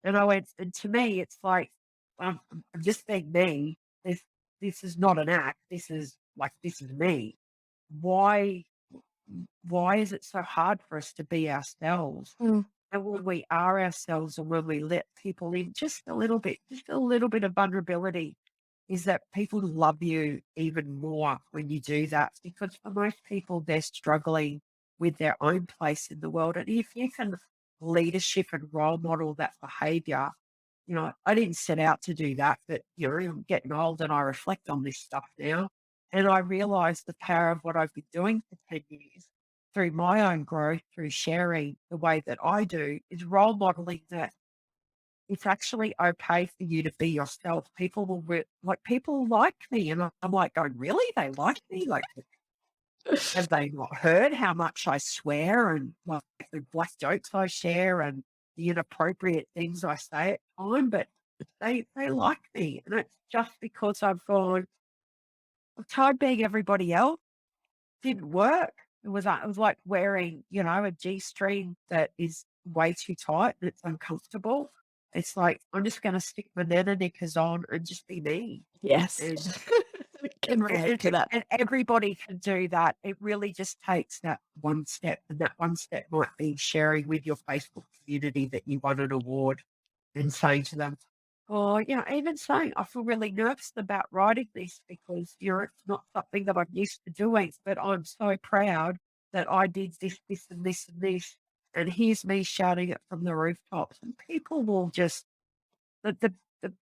And I went, and to me, it's like, I'm just being me. This is not an act. This is me. Why why is it so hard for us to be ourselves? Mm. And when we are ourselves and when we let people in just a little bit of vulnerability, is that people love you even more when you do that. Because for most people, they're struggling with their own place in the world. And if you can leadership and role model that behavior, I didn't set out to do that, but I'm getting old and I reflect on this stuff now. And I realize the power of what I've been doing for 10 years through my own growth, through sharing the way that I do, is role modeling that it's actually okay for you to be yourself. People will people like me. And I'm like going, really? They like me? Like, have they not heard how much I swear and the black jokes I share and the inappropriate things I say at time? But they like me. And it's just because I've tried being everybody else, didn't work. It was like wearing, a G-string that is way too tight and it's uncomfortable. It's like, I'm just going to stick banana knickers on and just be me. Yes. And Can relate to that. and everybody can do that. It really just takes that one step, and that one step might be sharing with your Facebook community that you won an award and saying to them, oh, even saying, I feel really nervous about writing this because it's not something that I'm used to doing, but I'm so proud that I did this, this, and this, and this. And here's me shouting it from the rooftops. And people will just, the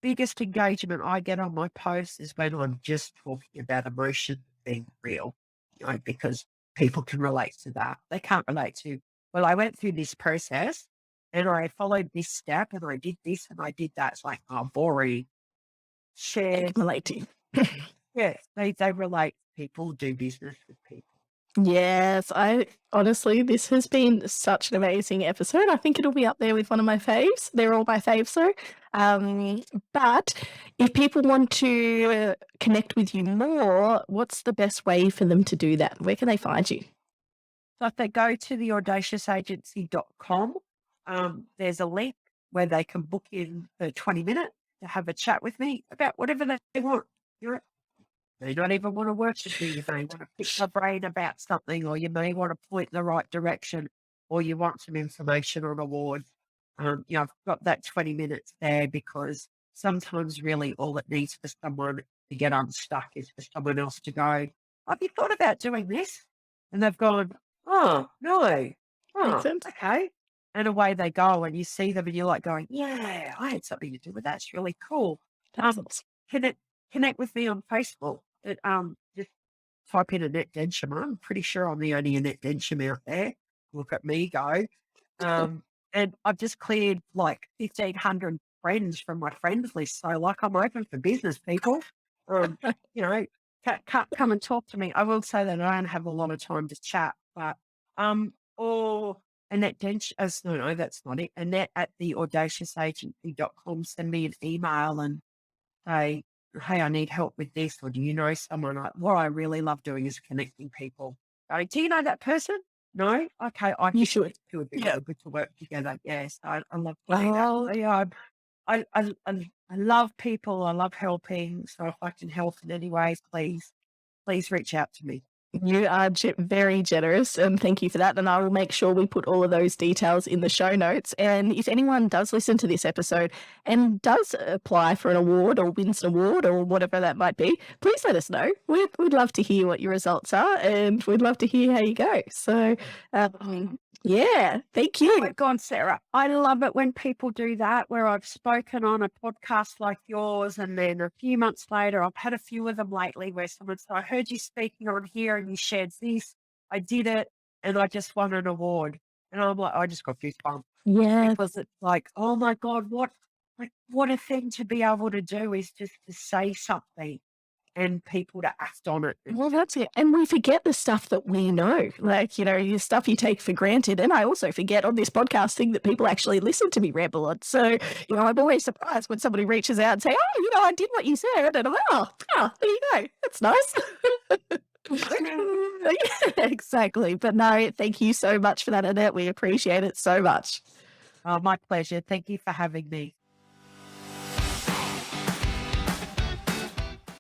biggest engagement I get on my posts is when I'm just talking about emotion being real, because people can relate to that. They can't relate to, well, I went through this process and I followed this step and I did this and I did that. It's like, oh, boring. They Share. can relate to. Yes, they relate. People do business with people. Yes, I honestly, this has been such an amazing episode. I think it'll be up there with one of my faves. They're all my faves, though. But if people want to connect with you more, what's the best way for them to do that? Where can they find you? So if they go to theaudaciousagency.com, there's a link where they can book in for 20 minutes to have a chat with me about whatever they want. You're, may not even want to work with me. You may want to pick my brain about something, or you may want to point in the right direction, or you want some information on award. I've got that 20 minutes there because sometimes really all it needs for someone to get unstuck is for someone else to go, have you thought about doing this? And they've gone, oh, no. Makes Oh, sense. okay. And away they go, and you see them and you're like going, yeah, I had something to do with that. It's really cool. That's awesome. Connect with me on Facebook. Just type in Annette Densham. I'm pretty sure I'm the only Annette Densham out there. Look at me go. And I've just cleared like 1,500 friends from my friends list. So like I'm open for business, people. You know, come and talk to me. I will say that I don't have a lot of time to chat, but or Annette Densham, no, that's not it. Annette at theaudaciousagency.com. Send me an email and say, hey, I need help with this, or do you know someone? What I really love doing is connecting people. Going, do you know that person? No? Okay, I You think should. it would be Yeah. really good to work together. Yes, I love doing Well, that. So, yeah, I love people. I love helping. So if I can help in any ways, please reach out to me. you are very generous, and thank you for that. And I will make sure we put all of those details in the show notes. And if anyone does listen to this episode and does apply for an award or wins an award or whatever that might be, please let us know. We'd love to hear what your results are, and we'd love to hear how you go. So, yeah, thank Oh you. my God, Sarah, I love it when people do that, where I've spoken on a podcast like yours, and then a few months later, I've had a few of them lately where someone said, I heard you speaking on here and you shared this. I did it and I just won an award. And I'm like, I just got goosebumps Yeah. because it's like, oh my God, what a thing to be able to do is just to say something and people to act on it. Well, that's it. And we forget the stuff that we know, like, the stuff you take for granted. And I also forget on this podcast thing that people actually listen to me ramble on. So, I'm always surprised when somebody reaches out and say, oh, I did what you said. And I'm like, oh, there you go. That's nice. Yeah, exactly. But no, thank you so much for that, Annette. We appreciate it so much. Oh, my pleasure. Thank you for having me.